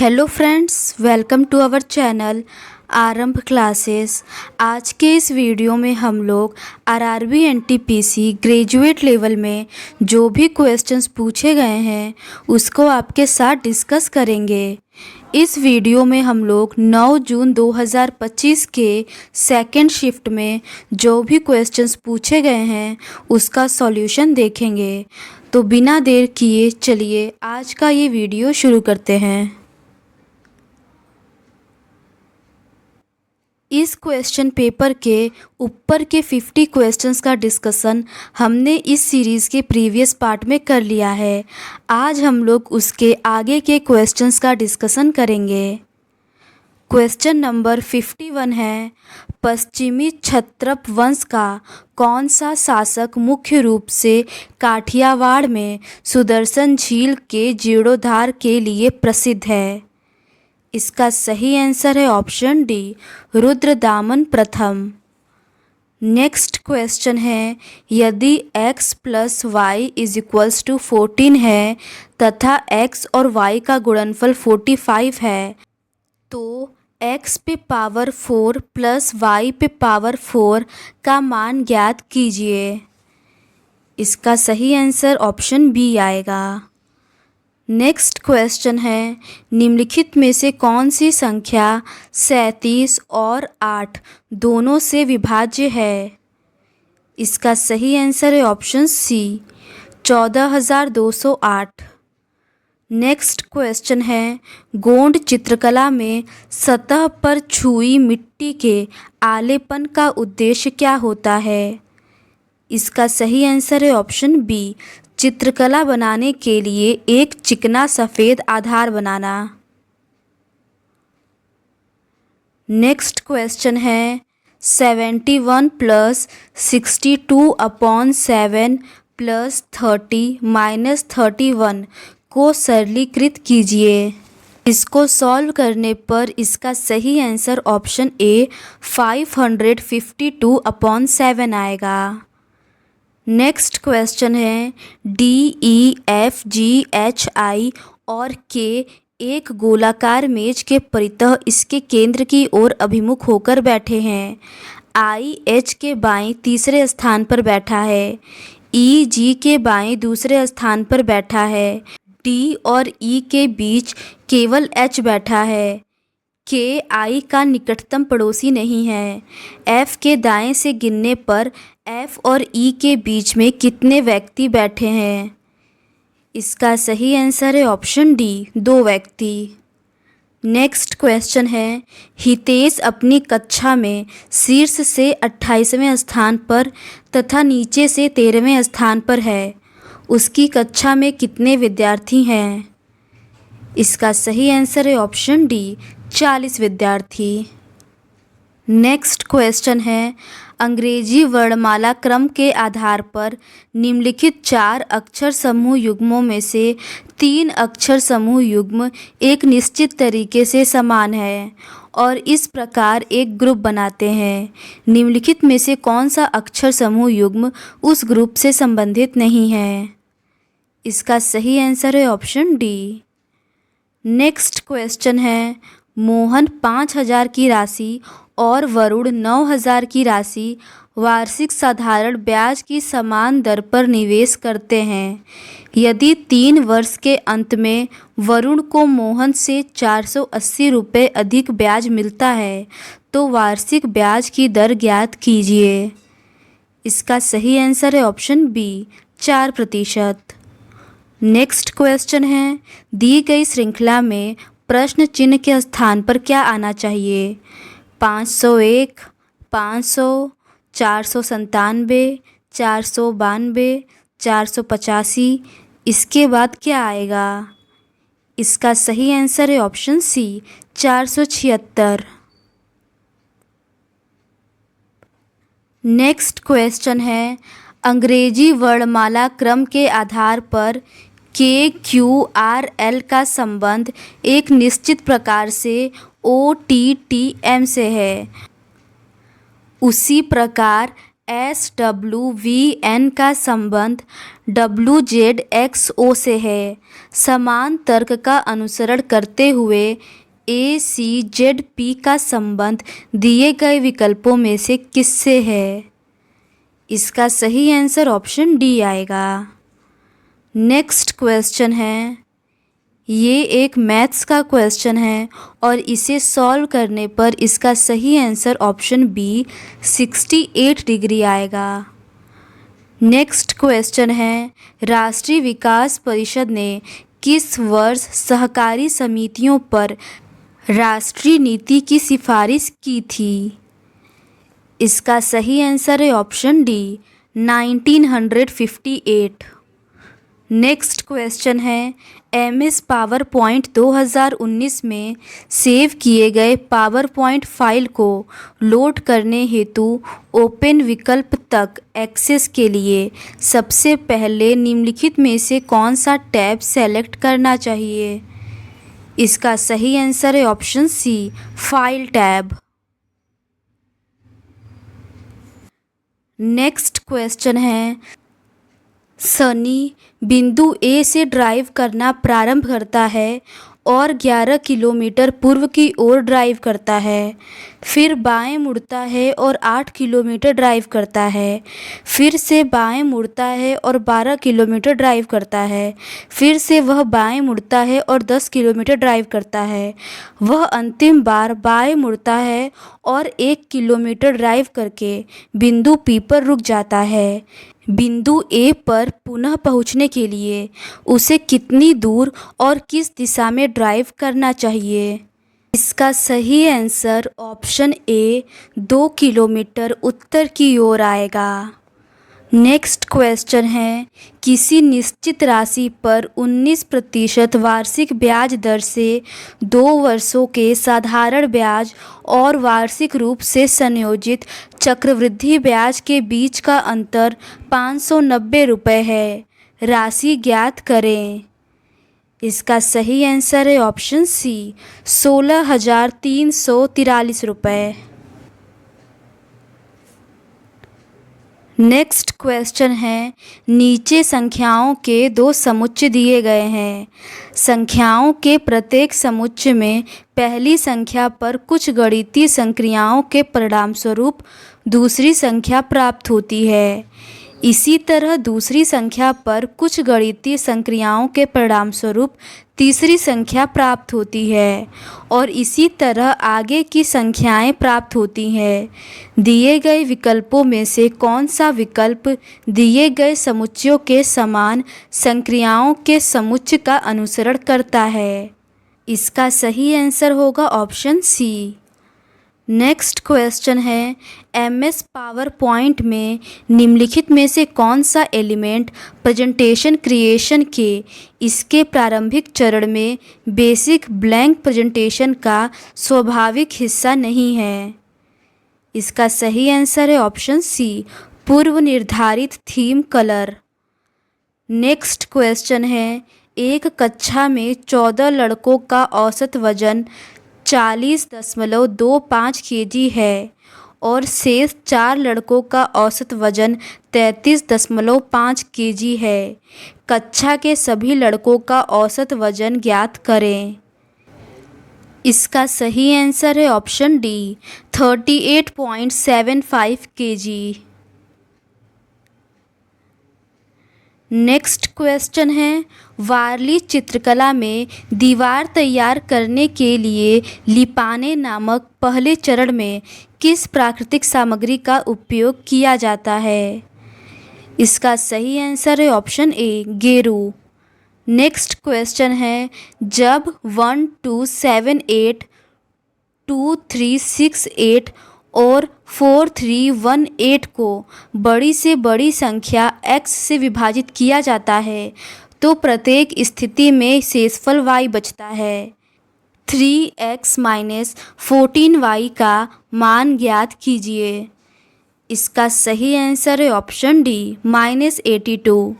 Hello friends, welcome to our channel Aarambh classes. आज के इस वीडियो में हम लोग आरआरबी एनटीपीसी ग्रेजुएट लेवल में जो भी क्वेश्चंस पूछे गए हैं उसको आपके साथ डिस्कस करेंगे। इस वीडियो में हम लोग 9 जून 2025 के सेकंड शिफ्ट में जो भी क्वेश्चंस पूछे गए हैं उसका सॉल्यूशन देखेंगे। तो बिना देर किए चलिए आज का ये वीडियो शुरू करते हैं। इस क्वेश्चन पेपर के ऊपर के 50 क्वेश्चंस का डिस्कशन हमने इस सीरीज़ के प्रीवियस पार्ट में कर लिया है। आज हम लोग उसके आगे के क्वेश्चंस का डिस्कशन करेंगे। क्वेश्चन नंबर 51 है, पश्चिमी क्षत्रप वंश का कौन सा शासक मुख्य रूप से काठियावाड़ में सुदर्शन झील के जीर्णोद्धार के लिए प्रसिद्ध है? इसका सही आंसर है ऑप्शन डी, रुद्रदामन प्रथम। नेक्स्ट क्वेश्चन है, यदि x + y = 14 है तथा x और y का गुणनफल 45 है तो x पे पावर 4 + y पे पावर 4 का मान ज्ञात कीजिए। इसका सही आंसर ऑप्शन बी आएगा। नेक्स्ट क्वेश्चन है, निम्नलिखित में से कौन सी संख्या 37 और 8 दोनों से विभाज्य है? इसका सही आंसर है ऑप्शन सी, 14,208। नेक्स्ट क्वेश्चन है, गोंड चित्रकला में सतह पर छुई मिट्टी के आलेपन का उद्देश्य क्या होता है? इसका सही आंसर है ऑप्शन बी, चित्रकला बनाने के लिए एक चिकना सफ़ेद आधार बनाना। नेक्स्ट क्वेश्चन है, 71 + 62/7 + 30 - 31 को सरलीकृत कीजिए। इसको सॉल्व करने पर इसका सही आंसर ऑप्शन ए 552/7 आएगा। नेक्स्ट क्वेश्चन है, DEFGHI और K एक गोलाकार मेज के परितः इसके केंद्र की ओर अभिमुख होकर बैठे हैं। I H के बाएं तीसरे स्थान पर बैठा है, E G के बाएं दूसरे स्थान पर बैठा है, D और E के बीच केवल H बैठा है, K I का निकटतम पड़ोसी नहीं है। F के दाएं से गिनने पर F और E के बीच में कितने व्यक्ति बैठे हैं? इसका सही आंसर है ऑप्शन डी, 2 व्यक्ति। नेक्स्ट क्वेश्चन है, हितेश अपनी कक्षा में शीर्ष से 28वें स्थान पर तथा नीचे से 13वें स्थान पर है। उसकी कक्षा में कितने विद्यार्थी हैं? इसका सही आंसर है ऑप्शन डी, 40 विद्यार्थी। नेक्स्ट क्वेश्चन है, अंग्रेजी वर्णमाला क्रम के आधार पर निम्नलिखित 4 अक्षर समूह युग्मों में से 3 अक्षर समूह युग्म एक निश्चित तरीके से समान है और इस प्रकार एक ग्रुप बनाते हैं। निम्नलिखित में से कौन सा अक्षर समूह युग्म उस ग्रुप से संबंधित नहीं है? इसका सही आंसर है ऑप्शन डी। नेक्स्ट क्वेश्चन है, मोहन 5,000 की राशि और वरुण 9,000 की राशि वार्षिक साधारण ब्याज की समान दर पर निवेश करते हैं। यदि 3 वर्ष के अंत में वरुण को मोहन से 480 रुपये अधिक ब्याज मिलता है तो वार्षिक ब्याज की दर ज्ञात कीजिए। इसका सही आंसर है ऑप्शन बी, 4%। नेक्स्ट क्वेश्चन है, दी गई श्रृंखला में प्रश्न चिन्ह के स्थान पर क्या आना चाहिए? 501, 500, 497, 492, 485। इसके बाद क्या आएगा? इसका सही आंसर है ऑप्शन सी, 476। नेक्स्ट क्वेश्चन है, अंग्रेजी वर्णमाला क्रम के आधार पर KQRL का संबंध एक निश्चित प्रकार से OTTM से है। उसी प्रकार SWVN का संबंध WZXO से है। समान तर्क का अनुसरण करते हुए ACZP का संबंध दिए गए विकल्पों में से किससे है? इसका सही आंसर ऑप्शन डी आएगा। नेक्स्ट क्वेश्चन है, ये एक मैथ्स का क्वेश्चन है और इसे सॉल्व करने पर इसका सही आंसर ऑप्शन बी 68 डिग्री आएगा। नेक्स्ट क्वेश्चन है, राष्ट्रीय विकास परिषद ने किस वर्ष सहकारी समितियों पर राष्ट्रीय नीति की सिफारिश की थी? इसका सही आंसर है ऑप्शन डी 1958। नेक्स्ट क्वेश्चन है, MS पावर पॉइंट 2019 में सेव किए गए पावर पॉइंट फाइल को लोड करने हेतु ओपन विकल्प तक एक्सेस के लिए सबसे पहले निम्नलिखित में से कौन सा टैब सेलेक्ट करना चाहिए? इसका सही आंसर है option C file tab. Next question है, सनी बिंदु ए से ड्राइव करना प्रारंभ करता है और 11 किलोमीटर पूर्व की ओर ड्राइव करता है, फिर बाएं मुड़ता है और 8 किलोमीटर ड्राइव करता है, फिर से बाएं मुड़ता है और 12 किलोमीटर ड्राइव करता है, फिर से वह बाएं मुड़ता है और 10 किलोमीटर ड्राइव करता है। वह अंतिम बार बाएं मुड़ता है और 1 किलोमीटर ड्राइव करके बिंदु पी पर रुक जाता है। बिंदु ए पर पुनः पहुंचने के लिए उसे कितनी दूर और किस दिशा में ड्राइव करना चाहिए? इसका सही आंसर ऑप्शन ए 2 किलोमीटर उत्तर की ओर आएगा। नेक्स्ट क्वेश्चन है, किसी निश्चित राशि पर 19% वार्षिक ब्याज दर से 2 वर्षों के साधारण ब्याज और वार्षिक रूप से संयोजित चक्रवृद्धि ब्याज के बीच का अंतर 590 रुपये है। राशि ज्ञात करें। इसका सही आंसर है ऑप्शन सी 16,343 रुपये। नेक्स्ट क्वेश्चन है, नीचे संख्याओं के 2 समुच्चय दिए गए हैं। संख्याओं के प्रत्येक समुच्चय में पहली संख्या पर कुछ गणितीय संक्रियाओं के परिणामस्वरूप दूसरी संख्या प्राप्त होती है। इसी तरह दूसरी संख्या पर कुछ गणितीय संक्रियाओं के परिणामस्वरूप तीसरी संख्या प्राप्त होती है और इसी तरह आगे की संख्याएं प्राप्त होती हैं। दिए गए विकल्पों में से कौन सा विकल्प दिए गए समुच्चयों के समान संक्रियाओं के समुच्चय का अनुसरण करता है? इसका सही आंसर होगा ऑप्शन सी। नेक्स्ट क्वेश्चन है, MS पावर पॉइंट में निम्नलिखित में से कौन सा एलिमेंट प्रेजेंटेशन क्रिएशन के इसके प्रारंभिक चरण में बेसिक ब्लैंक प्रेजेंटेशन का स्वाभाविक हिस्सा नहीं है? इसका सही आंसर है ऑप्शन सी पूर्व निर्धारित थीम कलर। नेक्स्ट क्वेश्चन है, एक कक्षा में 14 लड़कों का औसत वजन 40.25 kg है और शेष 4 लड़कों का औसत वजन 33.5 kg है। कक्षा के सभी लड़कों का औसत वजन ज्ञात करें। इसका सही आंसर है option D 38.75 kg। Next question है, वारली चित्रकला में दीवार तैयार करने के लिए लिपाने नामक पहले चरण में किस प्राकृतिक सामग्री का उपयोग किया जाता है? इसका सही आंसर है ऑप्शन ए गेरू। नेक्स्ट क्वेश्चन है, जब 1278 2368 और 4318 को बड़ी से बड़ी संख्या x से विभाजित किया जाता है तो प्रत्येक स्थिति में शेषफल y बचता है। 3x - 14y का मान ज्ञात कीजिए। इसका सही आंसर है ऑप्शन डी -82।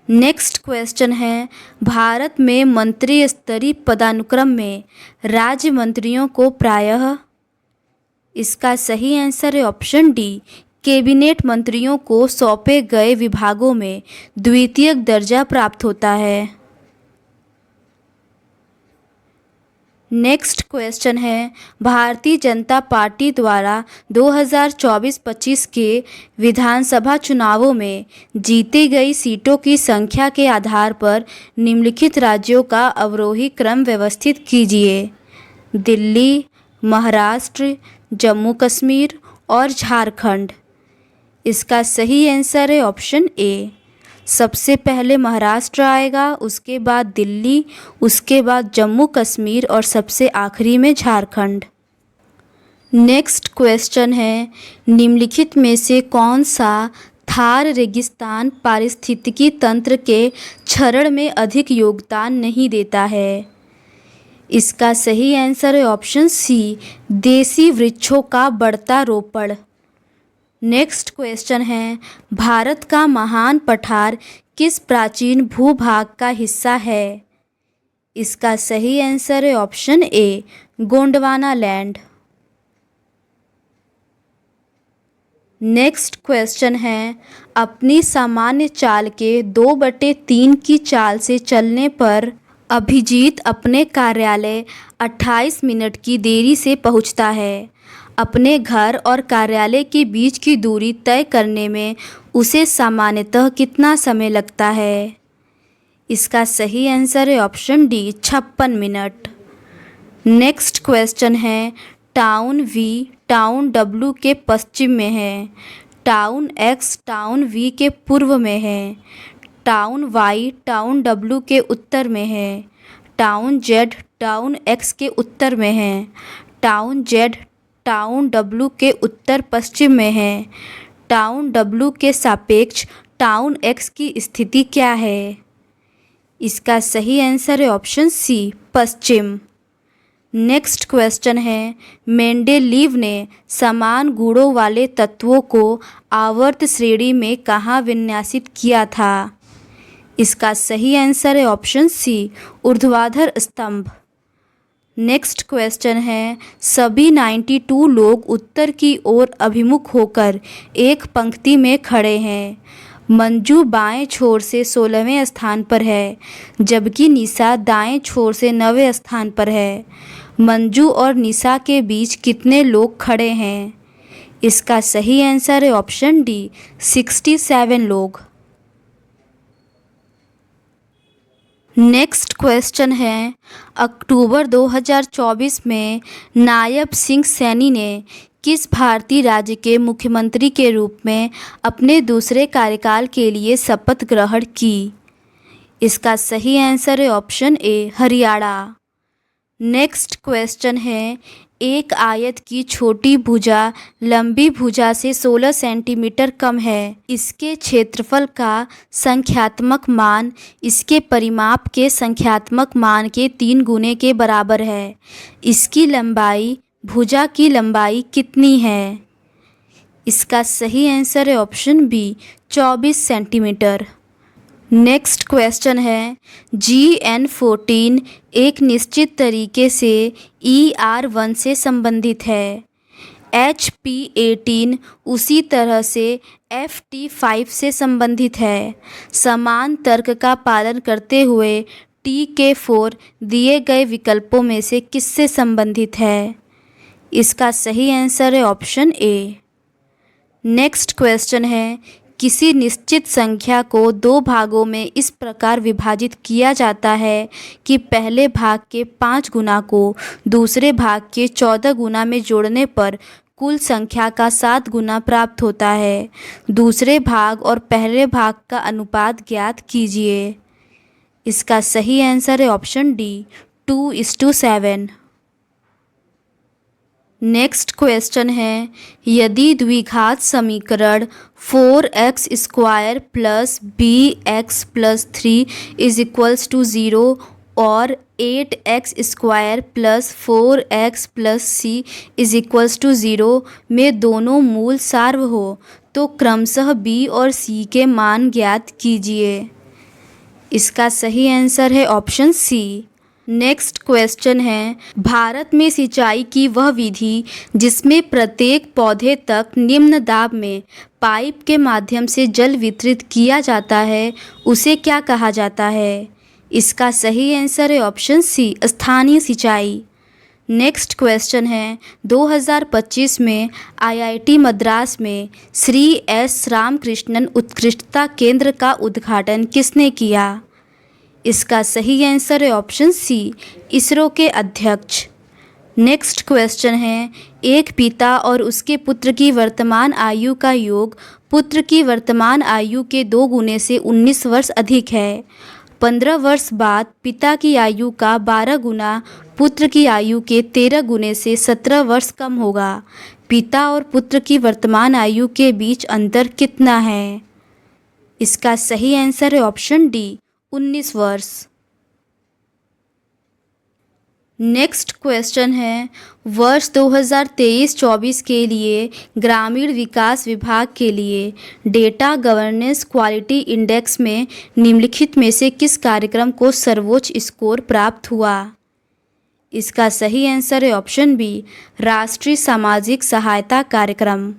नेक्स्ट क्वेश्चन है, भारत में मंत्री स्तरीय पदानुक्रम में राज्य मंत्रियों को प्रायः, इसका सही आंसर है ऑप्शन डी कैबिनेट मंत्रियों को सौंपे गए विभागों में द्वितीय दर्जा प्राप्त होता है। नेक्स्ट क्वेश्चन है, भारतीय जनता पार्टी द्वारा 2024-25 के विधानसभा चुनावों में जीती गई सीटों की संख्या के आधार पर निम्नलिखित राज्यों का अवरोही क्रम व्यवस्थित कीजिए। दिल्ली, महाराष्ट्र, जम्मू कश्मीर और झारखंड। इसका सही आंसर है ऑप्शन ए। सबसे पहले महाराष्ट्र आएगा, उसके बाद दिल्ली, उसके बाद जम्मू कश्मीर और सबसे आखिरी में झारखंड। नेक्स्ट क्वेश्चन है, निम्नलिखित में से कौन सा थार रेगिस्तान पारिस्थितिकी तंत्र के क्षरण में अधिक योगदान नहीं देता है? इसका सही आंसर है ऑप्शन सी, देसी वृक्षों का बढ़ता रोपण। नेक्स्ट क्वेश्चन है, भारत का महान पठार किस प्राचीन भूभाग का हिस्सा है? इसका सही आंसर है option A, Gondwana land. Next question है, अपनी सामान्य चाल के 2/3 की चाल से चलने पर अभिजीत अपने कार्यालय 28 मिनट की देरी से पहुंचता है। अपने घर और कार्यालय के बीच की दूरी तय करने में उसे सामान्यतः कितना समय लगता है? इसका सही आंसर है option D, 56 minute. Next question है, टाउन वी टाउन डब्ल्यू के पश्चिम में है, टाउन एक्स टाउन वी के पूर्व में है, टाउन वाई टाउन डब्ल्यू के उत्तर में है, टाउन जेड टाउन एक्स के उत्तर में है, टाउन जेड टाउन डब्ल्यू के उत्तर पश्चिम में है, टाउन डब्ल्यू के सापेक्ष टाउन एक्स की स्थिति क्या है? इसका सही आंसर है ऑप्शन सी, पश्चिम। नेक्स्ट क्वेश्चन है, मेंडेलीव ने समान गुणों वाले तत्वों को आवर्त श्रेणी में कहाँ विन्यासित किया था? इसका सही आंसर है ऑप्शन सी, ऊर्ध्वाधर स्तंभ। नेक्स्ट क्वेश्चन है, सभी 92 लोग उत्तर की ओर अभिमुख होकर एक पंक्ति में खड़े हैं। मंजू बाएं छोर से 16वें स्थान पर है, जबकि निशा दाएं छोर से 9वें स्थान पर है। मंजू और निशा के बीच कितने लोग खड़े हैं? इसका सही आंसर है ऑप्शन डी, 67 लोग। नेक्स्ट क्वेश्चन है, अक्टूबर 2024 में नायब सिंह सैनी ने किस भारतीय राज्य के मुख्यमंत्री के रूप में अपने दूसरे कार्यकाल के लिए शपथ ग्रहण की? इसका सही आंसर है option A, Haryana. Next question है, एक आयत की छोटी भुजा लंबी भुजा से 16 सेंटीमीटर कम है। इसके क्षेत्रफल का संख्यात्मक मान इसके परिमाप के संख्यात्मक मान के 3 गुने के बराबर है। इसकी लंबाई भुजा की लंबाई कितनी है? इसका सही आंसर है option B, 24 centimetre. Next question है, GN14 एक निश्चित तरीके से ER1 से संबंधित है। HP18 उसी तरह से FT5 से संबंधित है। समान तर्क का पालन करते हुए TK4 दिए गए विकल्पों में से किससे संबंधित है? इसका सही आंसर है ऑप्शन ए। नेक्स्ट क्वेश्चन है, किसी निश्चित संख्या को 2 भागों में इस प्रकार विभाजित किया जाता है कि पहले भाग के 5 गुना को दूसरे भाग के 14 गुना में जोड़ने पर कुल संख्या का 7 गुना प्राप्त होता है। दूसरे भाग और पहले भाग का अनुपात ज्ञात कीजिए। इसका सही आंसर है ऑप्शन डी, 2:7। नेक्स्ट क्वेश्चन है, यदि द्विघात समीकरण 4x² + bx+3 = 0 और 8x² + 4x + c = 0 में दोनों मूल सार्व हो तो क्रमशः b और c के मान ज्ञात कीजिए। इसका सही आंसर है ऑप्शन सी, नेक्स्ट क्वेश्चन है, भारत में सिंचाई की वह विधि जिसमें प्रत्येक पौधे तक निम्न दाब में पाइप के माध्यम से जल वितरित किया जाता है, उसे क्या कहा जाता है? इसका सही आंसर है ऑप्शन सी, स्थानीय सिंचाई। नेक्स्ट क्वेश्चन है, 2025 में आईआईटी मद्रास में श्री एस रामकृष्णन उत्कृष्टता केंद्र का उद्घाटन किसने किया? इसका सही आंसर है ऑप्शन सी, इसरो के अध्यक्ष। नेक्स्ट क्वेश्चन है, एक पिता और उसके पुत्र की वर्तमान आयु का योग पुत्र की वर्तमान आयु के 2 गुने से 19 वर्ष अधिक है। 15 वर्ष बाद पिता की आयु का 12 गुना पुत्र की आयु के 13 गुने से 17 वर्ष कम होगा। पिता और पुत्र की वर्तमान आयु के बीच अंतर कितना है? इसका सही आंसर है ऑप्शन डी, 19 वर्ष। नेक्स्ट क्वेश्चन है, वर्ष 2023-24 के लिए ग्रामीण विकास विभाग के लिए डेटा गवर्नेंस क्वालिटी इंडेक्स में निम्नलिखित में से किस कार्यक्रम को सर्वोच्च स्कोर प्राप्त हुआ? इसका सही आंसर है ऑप्शन बी, राष्ट्रीय सामाजिक सहायता कार्यक्रम।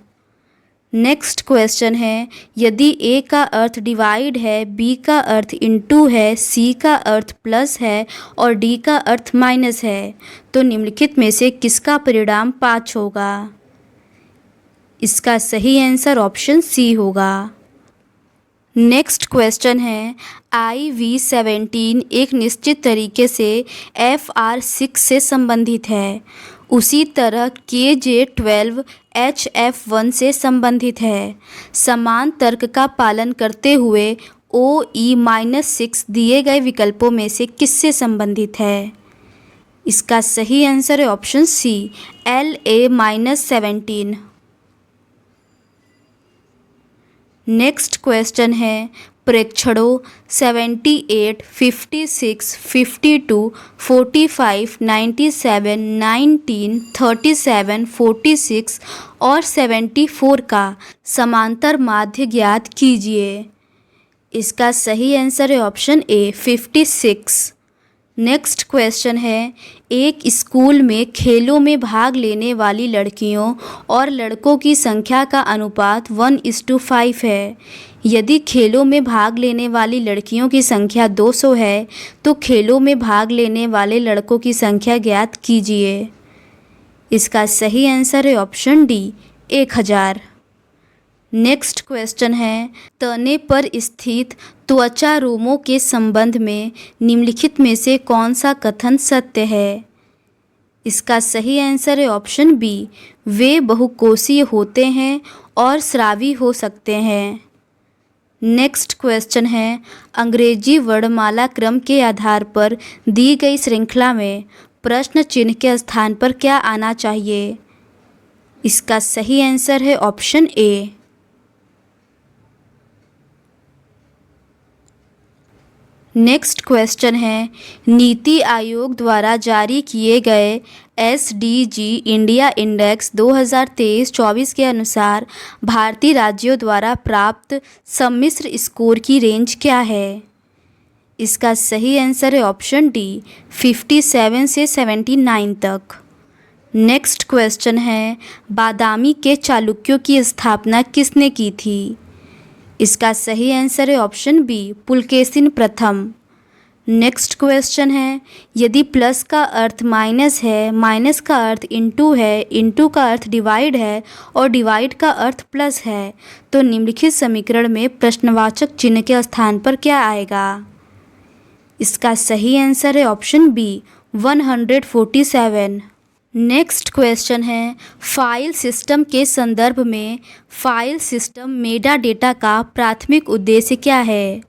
नेक्स्ट क्वेश्चन है, यदि ए का अर्थ डिवाइड है, बी का अर्थ इनटू है, सी का अर्थ प्लस है और डी का अर्थ माइनस है, तो निम्नलिखित में से किसका परिणाम 5 होगा? इसका सही आंसर ऑप्शन सी होगा। नेक्स्ट क्वेश्चन है, IV-17 एक निश्चित तरीके से FR6 से संबंधित है, उसी तरह KJ-12 HF1 से संबंधित है। समान तर्क का पालन करते हुए OE-6 दिए गए विकल्पों में से किससे संबंधित है? इसका सही आंसर है ऑप्शन सी, LA-17। नेक्स्ट क्वेश्चन है, प्रेक्षणों 78, 56, 52, 45, 97, 19, 37, 46 और 74 का समांतर माध्य ज्ञात कीजिए। इसका सही आंसर है ऑप्शन ए, 56। नेक्स्ट क्वेश्चन है, एक स्कूल में खेलों में भाग लेने वाली लड़कियों और लड़कों की संख्या का अनुपात 1:5 है। यदि खेलों में भाग लेने वाली लड़कियों की संख्या 200 है तो खेलों में भाग लेने वाले लड़कों की संख्या ज्ञात कीजिए। इसका सही आंसर है ऑप्शन डी, 1000। नेक्स्ट क्वेश्चन है, तने पर स्थित त्वचा रोमों के संबंध में निम्नलिखित में से कौन सा कथन सत्य है? इसका सही आंसर है ऑप्शन बी, वे बहुकोषीय होते हैं और स्रावी हो सकते हैं। नेक्स्ट क्वेश्चन है, अंग्रेजी वर्णमाला क्रम के आधार पर दी गई श्रृंखला में प्रश्न चिन्ह के स्थान पर क्या आना चाहिए? इसका सही आंसर है ऑप्शन ए। नेक्स्ट क्वेश्चन है, नीति आयोग द्वारा जारी किए गए SDG इंडिया इंडेक्स 2023-24 के अनुसार भारतीय राज्यों द्वारा प्राप्त सम्मिश्र स्कोर की रेंज क्या है? इसका सही आंसर है ऑप्शन डी, 57 से 79 तक। नेक्स्ट क्वेश्चन है, बादामी के चालुक्यों की स्थापना किसने की थी? इसका सही आंसर है ऑप्शन बी, पुलकेशिन प्रथम। नेक्स्ट क्वेश्चन है, यदि प्लस का अर्थ माइनस है, माइनस का अर्थ इनटू है, इनटू का अर्थ डिवाइड है और डिवाइड का अर्थ प्लस है, तो निम्नलिखित समीकरण में प्रश्नवाचक चिन्ह के स्थान पर क्या आएगा? इसका सही आंसर है ऑप्शन बी, 147। नेक्स्ट क्वेश्चन है, फाइल सिस्टम के संदर्भ में फाइल सिस्टम मेटा डेटा का प्राथमिक उद्देश्य क्या है?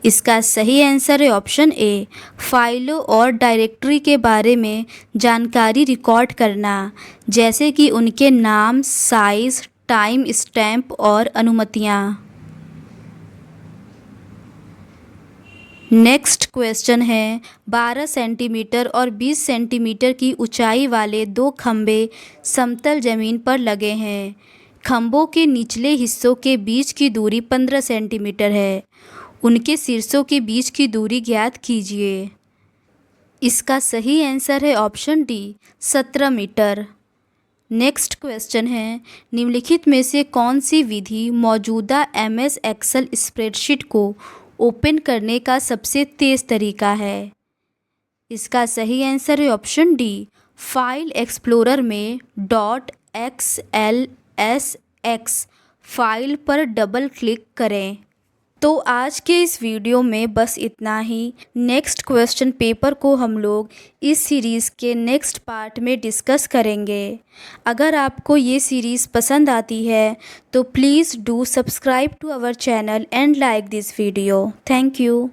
इसका सही आंसर है ऑप्शन ए, फाइलों और डायरेक्टरी के बारे में जानकारी रिकॉर्ड करना, जैसे कि उनके नाम, साइज, टाइम स्टैम्प और अनुमतियाँ। नेक्स्ट क्वेश्चन है, 12 सेंटीमीटर और 20 सेंटीमीटर की ऊंचाई वाले 2 खंभे समतल जमीन पर लगे हैं। खंभों के निचले हिस्सों के बीच की दूरी 15 सेंटीमीटर है। उनके शीर्षों के बीच की दूरी ज्ञात कीजिए। इसका सही आंसर है option D 17 metre. Next question है, निम्नलिखित में से कौन सी विधि मौजूदा MS एक्सेल स्प्रेडशीट को ओपन करने का सबसे तेज़ तरीका है? इसका सही आंसर है ऑप्शन डी फाइल एक्सप्लोरर में .xlsx फाइल पर डबल क्लिक करें। तो आज के इस वीडियो में बस इतना ही। नेक्स्ट क्वेश्चन पेपर को हम लोग इस सीरीज़ के नेक्स्ट पार्ट में डिस्कस करेंगे। अगर आपको ये सीरीज़ पसंद आती है तो please do subscribe to our channel and like this video. Thank you.